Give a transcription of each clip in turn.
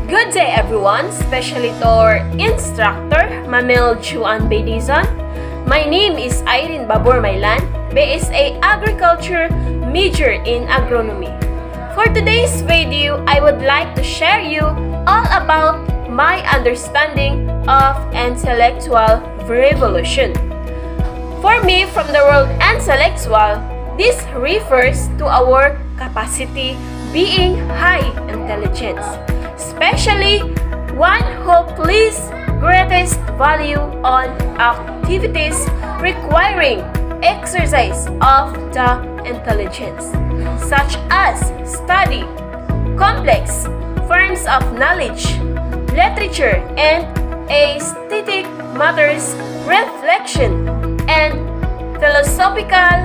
Good day everyone, especially to our instructor, Mamel Juan Bedizon. My name is Irene Babor Mailan, BSA Agriculture, major in Agronomy. For today's video, I would like to share you all about my understanding of intellectual revolution. For me, from the word intellectual, this refers to our capacity being high intelligence, especially one who places greatest value on activities requiring exercise of the intelligence, such as study, complex forms of knowledge, literature, and aesthetic matters, reflection, and philosophical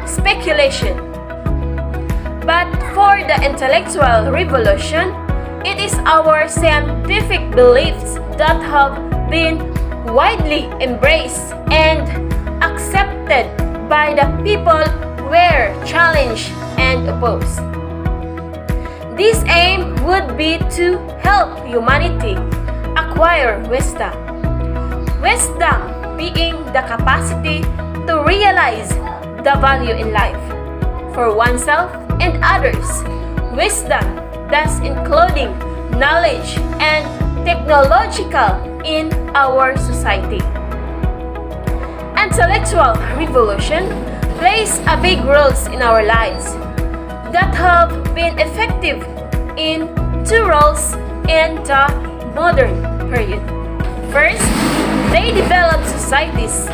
speculation. But for the intellectual revolution, it is our scientific beliefs that have been widely embraced and accepted by the people were challenged and opposed. This aim would be to help humanity acquire wisdom. Wisdom being the capacity to realize the value in life for oneself and others. Wisdom, thus including knowledge and technological in our society. Intellectual revolution plays a big role in our lives that have been effective in two roles in the modern period. First, they developed society's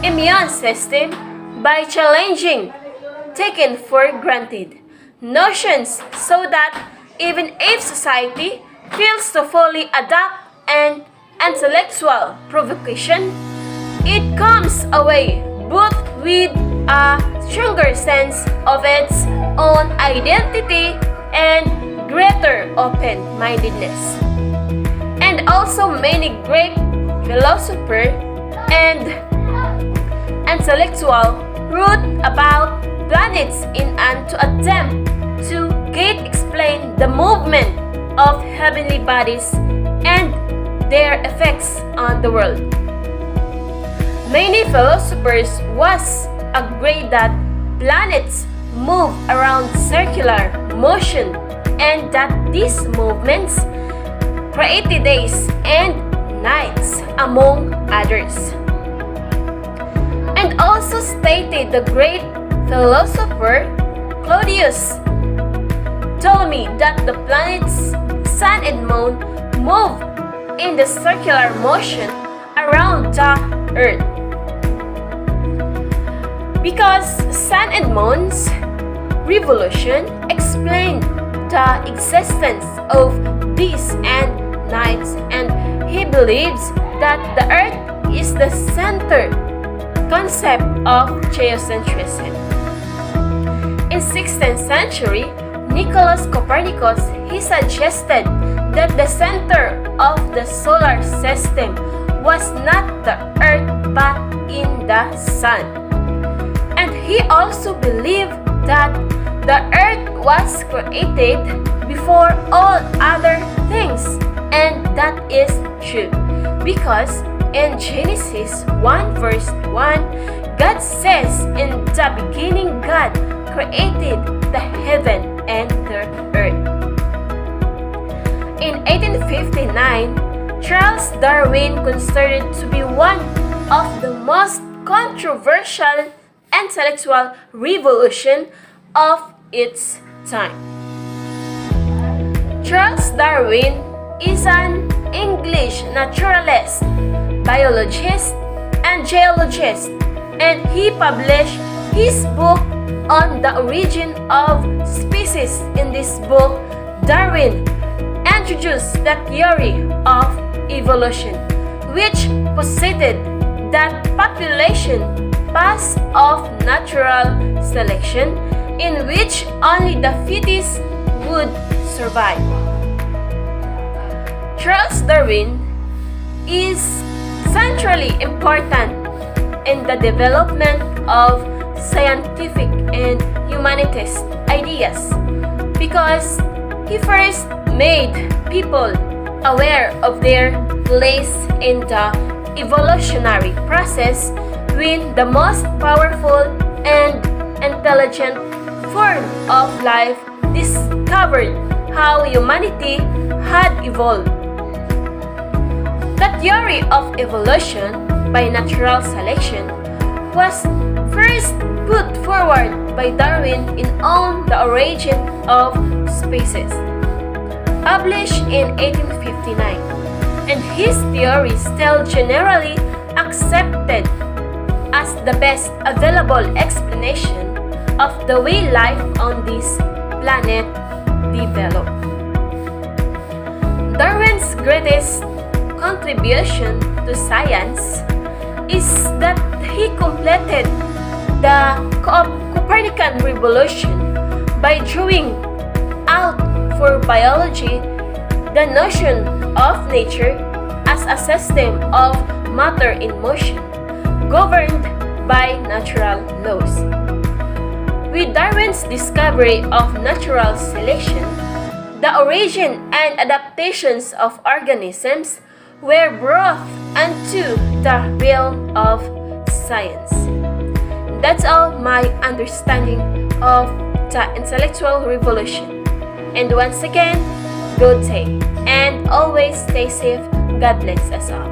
immune system by challenging taken for granted notions so that even if society fails to fully adapt an intellectual provocation, it comes away both with a stronger sense of its own identity and greater open-mindedness. And also many great philosophers and intellectuals wrote about planets in an to attempt to explain the movement of heavenly bodies and their effects on the world. Many philosophers was agreed that planets move around circular motion and that these movements created days and nights among others. And also stated the great philosopher Claudius told me that the planets Sun and Moon move in the circular motion around the Earth. Because Sun and Moon's revolution explained the existence of days and nights, and he believes that the Earth is the center concept of geocentrism. In 16th century, Nicholas Copernicus, he suggested that the center of the solar system was not the Earth but in the Sun. And he also believed that the Earth was created before all other things, and that is true because in Genesis 1 verse 1, God says, "In the beginning God created the heaven and the earth." In 1859, Charles Darwin considered to be one of the most controversial intellectual revolution of its time. Charles Darwin is an English naturalist, biologist, and geologist, and he published his book on the origin of species. In this book, Darwin introduced the theory of evolution, which posited that population passed of natural selection in which only the fittest would survive. Charles Darwin is centrally important in the development of scientific and humanist ideas because he first made people aware of their place in the evolutionary process when the most powerful and intelligent form of life discovered how humanity had evolved. The theory of evolution by natural selection was first put forward by Darwin in On the Origin of Species, published in 1859, and his theory still generally accepted as the best available explanation of the way life on this planet developed. Darwin's greatest contribution to science is that he completed the Copernican revolution by drawing out for biology the notion of nature as a system of matter in motion, governed by natural laws. With Darwin's discovery of natural selection, the origin and adaptations of organisms were brought into the realm of science. That's all my understanding of the intellectual revolution. And once again, good day and always stay safe. God bless us all.